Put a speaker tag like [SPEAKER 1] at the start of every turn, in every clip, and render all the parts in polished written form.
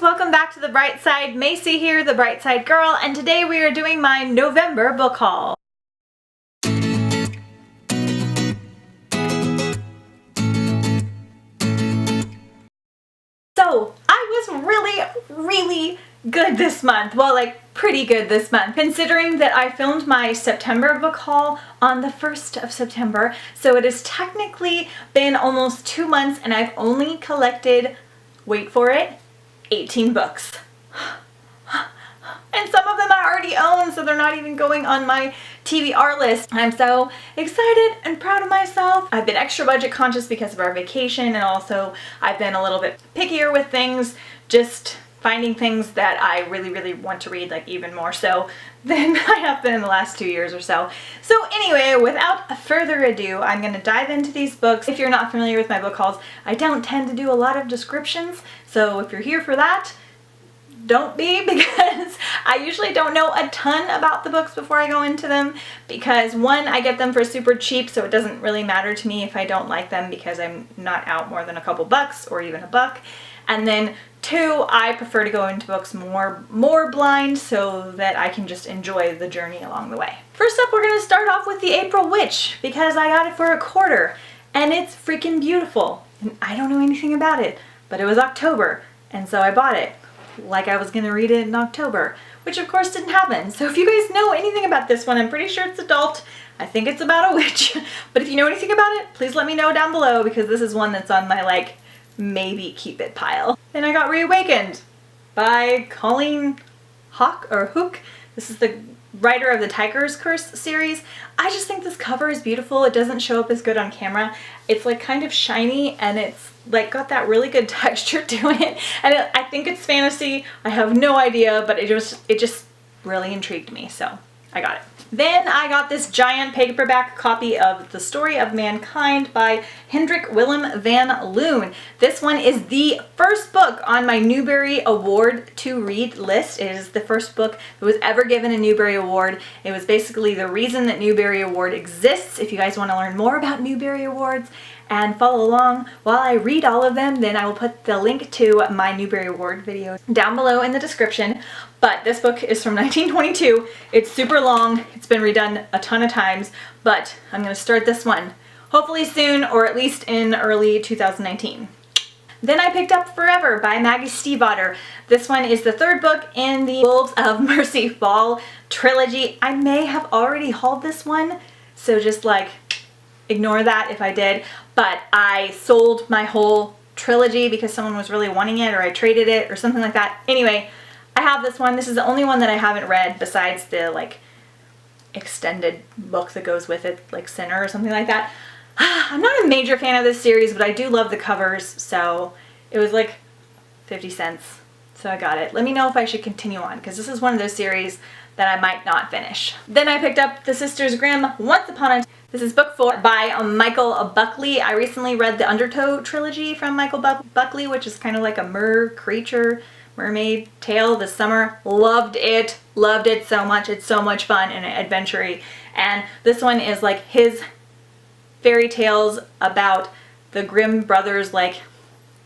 [SPEAKER 1] welcome back to The Bright Side. Macy here, the Bright Side Girl, and today we are doing my November book haul. So, I was really good this month. Well, like, pretty good this month, considering that I filmed my September book haul on the 1st of September. So it has technically been almost 2 months and I've only collected, wait for it, 18 books. And some of them I already own, so they're not even going on my TBR list. I'm so excited and proud of myself. I've been extra budget conscious because of our vacation, and also I've been a little bit pickier with things, just finding things that I really want to read, like even more so than I have been in the last 2 years or so. So anyway, without further ado, I'm going to dive into these books. If you're not familiar with my book hauls, I don't tend to do a lot of descriptions, so if you're here for that, don't be, because I usually don't know a ton about the books before I go into them, because one, I get them for super cheap, so it doesn't really matter to me if I don't like them because I'm not out more than a couple bucks or even a buck. And then two, I prefer to go into books more blind so that I can just enjoy the journey along the way. First up, we're going to start off with The April Witch, because I got it for $1.25 and it's freaking beautiful. And I don't know anything about it, but it was October, and so I bought it like I was gonna read it in October, which of course didn't happen. So if you guys know anything about this one, I'm pretty sure it's adult. I think it's about a witch, but if you know anything about it, please let me know down below, because this is one that's on my like maybe keep it pile. Then I got Reawakened by Colleen Hooke. This is the writer of the Tiger's Curse series. I just think this cover is beautiful. It doesn't show up as good on camera. It's like kind of shiny and it's like got that really good texture to it. And I think it's fantasy. I have no idea, but it just really intrigued me, so I got it. Then I got this giant paperback copy of The Story of Mankind by Hendrik Willem van Loon. This one is the first book on my Newbery Award to read list. It is the first book that was ever given a Newbery Award. It was basically the reason that Newbery Award exists. If you guys want to learn more about Newbery Awards and follow along while I read all of them, then I will put the link to my Newbery Award video down below in the description. But this book is from 1922. It's super long. It's been redone a ton of times, but I'm going to start this one hopefully soon, or at least in early 2019. Then I picked up Forever by Maggie Stiefvater. This one is the third book in the Wolves of Mercy Fall trilogy. I may have already hauled this one, so just like ignore that if I did, but I sold my whole trilogy because someone was really wanting it, or I traded it or something like that. Anyway, I have this one. This is the only one that I haven't read besides the like extended book that goes with it, like Sinner or something like that. I'm not a major fan of this series, but I do love the covers, so it was like 50 cents, so I got it. Let me know if I should continue on, because this is one of those series that I might not finish. Then I picked up The Sisters Grimm Once Upon a Time. This is book 4 by Michael Buckley. I recently read the Undertow trilogy from Michael Buckley, which is kind of like a mermaid tale this summer. Loved it so much. It's so much fun and adventure-y. And this one is like his fairy tales about the Grimm brothers, like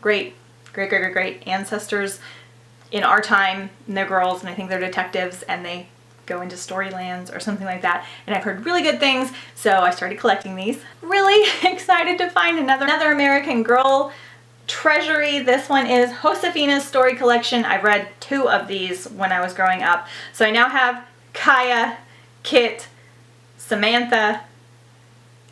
[SPEAKER 1] great ancestors in our time, and they're girls, and I think they're detectives, and they go into Storylands or something like that, and I've heard really good things, so I started collecting these. Really excited to find another American Girl treasury. This one is Josefina's Story Collection. I read 2 of these when I was growing up, so I now have Kaya, Kit, Samantha,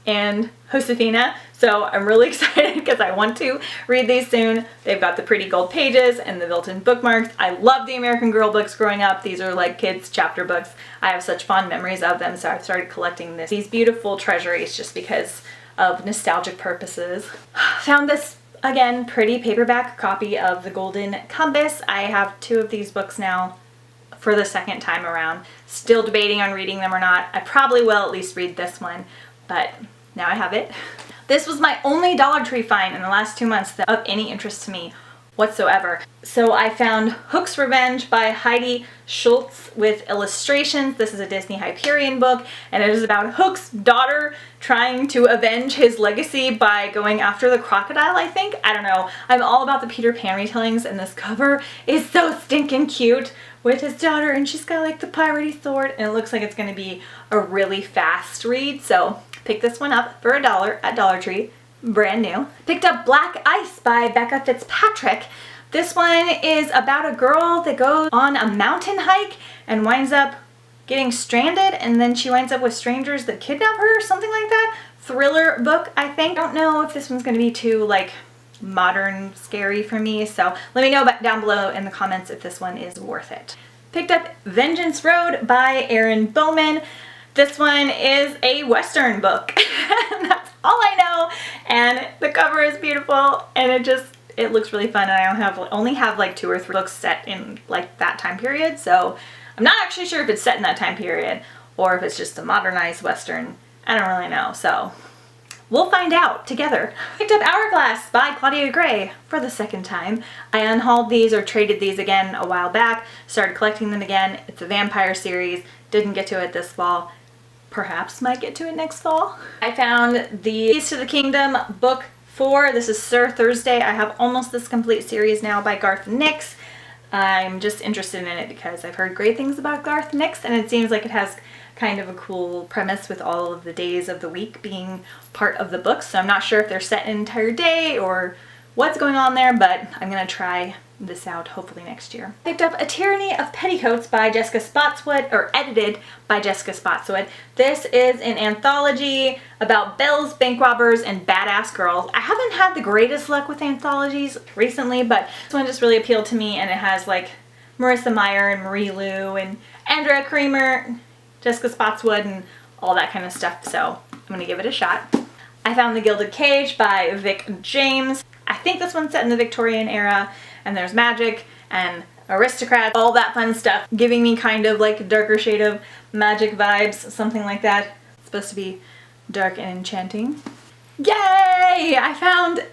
[SPEAKER 1] and Josefina, so I'm really excited because I want to read these soon. They've got the pretty gold pages and the built-in bookmarks. I love the American Girl books growing up. These are like kids' chapter books. I have such fond memories of them, so I've started collecting these beautiful treasuries just because of nostalgic purposes. Found this, again, pretty paperback copy of The Golden Compass. I have 2 of these books now for the second time around. Still debating on reading them or not. I probably will at least read this one, but now I have it. This was my only Dollar Tree find in the last 2 months of any interest to me whatsoever. So I found Hook's Revenge by Heidi Schultz with illustrations. This is a Disney Hyperion book, and it is about Hook's daughter trying to avenge his legacy by going after the crocodile, I think. I don't know. I'm all about the Peter Pan retellings, and this cover is so stinking cute with his daughter, and she's got like the piratey sword, and it looks like it's going to be a really fast read. So pick this one up for $1 at Dollar Tree. Brand new. Picked up Black Ice by Becca Fitzpatrick. This one is about a girl that goes on a mountain hike and winds up getting stranded, and then she winds up with strangers that kidnap her or something like that. Thriller book, I think. I don't know if this one's going to be too like modern scary for me, so let me know down below in the comments if this one is worth it. Picked up Vengeance Road by Erin Bowman. This one is a Western book. That's all I know, and the cover is beautiful, and it looks really fun, and I only have like 2 or 3 books set in like that time period, so I'm not actually sure if it's set in that time period or if it's just a modernized Western. I don't really know, so we'll find out together. Picked up Hourglass by Claudia Gray for the 2nd time. I unhauled these or traded these again a while back, started collecting them again. It's a vampire series, didn't get to it this fall. Perhaps might get to it next fall. I found the Keys to the Kingdom book 4. This is Sir Thursday. I have almost this complete series now by Garth Nix. I'm just interested in it because I've heard great things about Garth Nix, and it seems like it has kind of a cool premise with all of the days of the week being part of the book. So I'm not sure if they're set an entire day or what's going on there, but I'm gonna try this out hopefully next year. Picked up A Tyranny of Petticoats by Jessica Spotswood, or edited by Jessica Spotswood. This is an anthology about bells, bank robbers, and badass girls. I haven't had the greatest luck with anthologies recently, but this one just really appealed to me, and it has like Marissa Meyer and Marie Lu and Andrea Creamer, Jessica Spotswood, and all that kind of stuff, so I'm gonna give it a shot. I found The Gilded Cage by Vic James. I think this one's set in the Victorian era, and there's magic and aristocrats, all that fun stuff, giving me kind of like a darker shade of magic vibes, something like that. It's supposed to be dark and enchanting. Yay! I found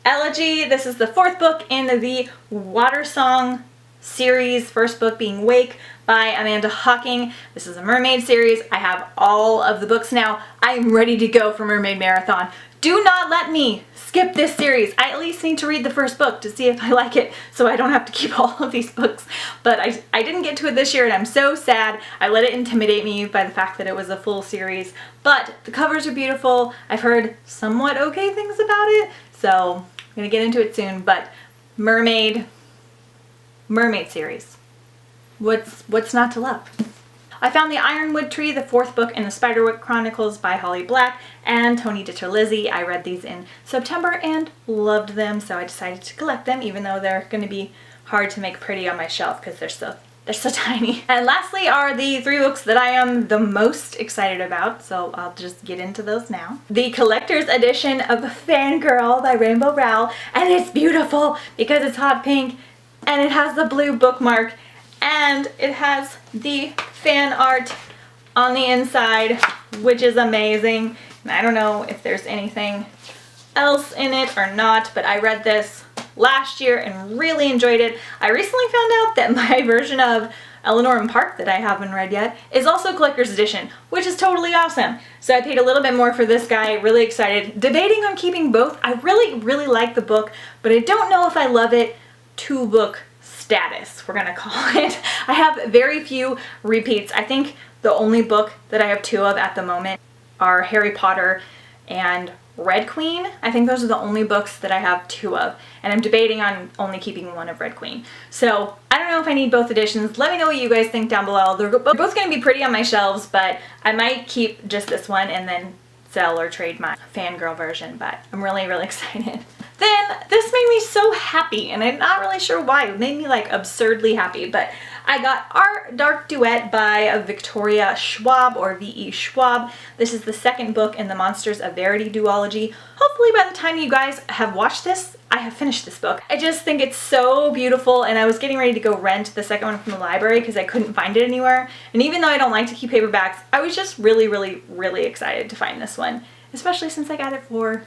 [SPEAKER 1] Elegy. This is the 4th book in the Water Song series, 1st book being Wake by Amanda Hocking. This is a mermaid series. I have all of the books now. I am ready to go for Mermaid Marathon. Do not let me skip this series. I at least need to read the 1st book to see if I like it, so I don't have to keep all of these books. But I didn't get to it this year, and I'm so sad. I let it intimidate me by the fact that it was a full series. But the covers are beautiful. I've heard somewhat okay things about it, so I'm gonna get into it soon. But mermaid series. What's not to love? I found The Ironwood Tree, the 4th book in the Spiderwick Chronicles by Holly Black and Tony Ditcher-Lizzie. I read these in September and loved them, so I decided to collect them, even though they're going to be hard to make pretty on my shelf because they're so tiny. And lastly are the 3 books that I am the most excited about, so I'll just get into those now. The collector's edition of Fangirl by Rainbow Rowell, and it's beautiful because it's hot pink and it has the blue bookmark and it has the fan art on the inside, which is amazing. And I don't know if there's anything else in it or not, but I read this last year and really enjoyed it. I recently found out that my version of Eleanor and Park that I haven't read yet is also collector's edition, which is totally awesome. So I paid a little bit more for this guy, really excited. Debating on keeping both. I really like the book, but I don't know if I love it 2-book status, we're gonna call it. I have very few repeats. I think the only book that I have 2 of at the moment are Harry Potter and Red Queen. I think those are the only books that I have 2 of, and I'm debating on only keeping 1 of Red Queen. So I don't know if I need both editions. Let me know what you guys think down below. They're both gonna be pretty on my shelves, but I might keep just this one and then sell or trade my Fangirl version, but I'm really excited. Then this made me so happy, and I'm not really sure why. It made me like absurdly happy, but I got Our Dark Duet by Victoria Schwab, or V.E. Schwab. This is the 2nd book in the Monsters of Verity duology. Hopefully by the time you guys have watched this, I have finished this book. I just think it's so beautiful, and I was getting ready to go rent the 2nd one from the library because I couldn't find it anywhere. And even though I don't like to keep paperbacks, I was just really excited to find this one, especially since I got it for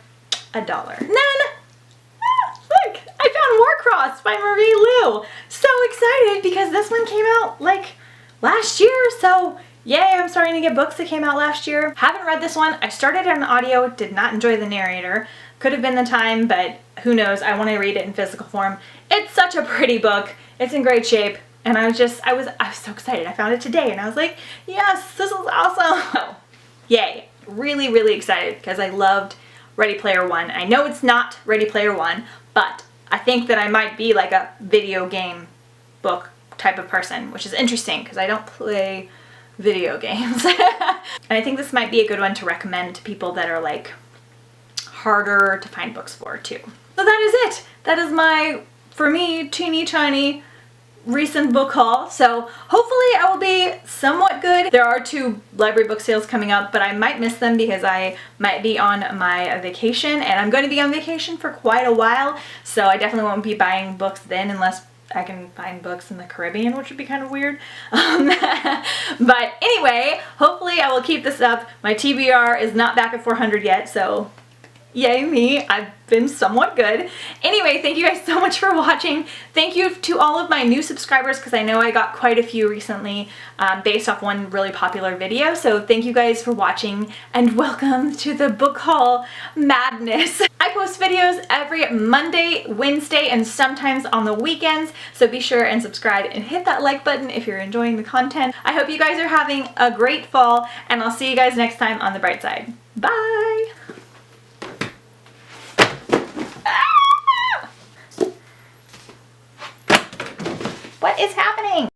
[SPEAKER 1] $1. And then, look, I found Crossed by Marie Lu. So excited because this one came out like last year, so yay, I'm starting to get books that came out last year. Haven't read this one. I started on audio, did not enjoy the narrator. Could have been the time, but who knows, I want to read it in physical form. It's such a pretty book. It's in great shape. And I was so excited. I found it today and I was like, yes, this is awesome. Yay. Really, really excited because I loved Ready Player One. I know it's not Ready Player One, but I think that I might be like a video game book type of person, which is interesting because I don't play video games. And I think this might be a good one to recommend to people that are like harder to find books for too. So that is it. That is my, for me, teeny tiny recent book haul. So hopefully I will be somewhat good. There are 2 library book sales coming up, but I might miss them because I might be on my vacation, and I'm going to be on vacation for quite a while, so I definitely won't be buying books then unless I can find books in the Caribbean, which would be kind of weird. But anyway, hopefully I will keep this up. My TBR is not back at 400 yet, so yay me, I've been somewhat good. Anyway, thank you guys so much for watching. Thank you to all of my new subscribers because I know I got quite a few recently based off one really popular video. So thank you guys for watching and welcome to the book haul madness. I post videos every Monday, Wednesday, and sometimes on the weekends. So be sure and subscribe and hit that like button if you're enjoying the content. I hope you guys are having a great fall, and I'll see you guys next time on the bright side. Bye!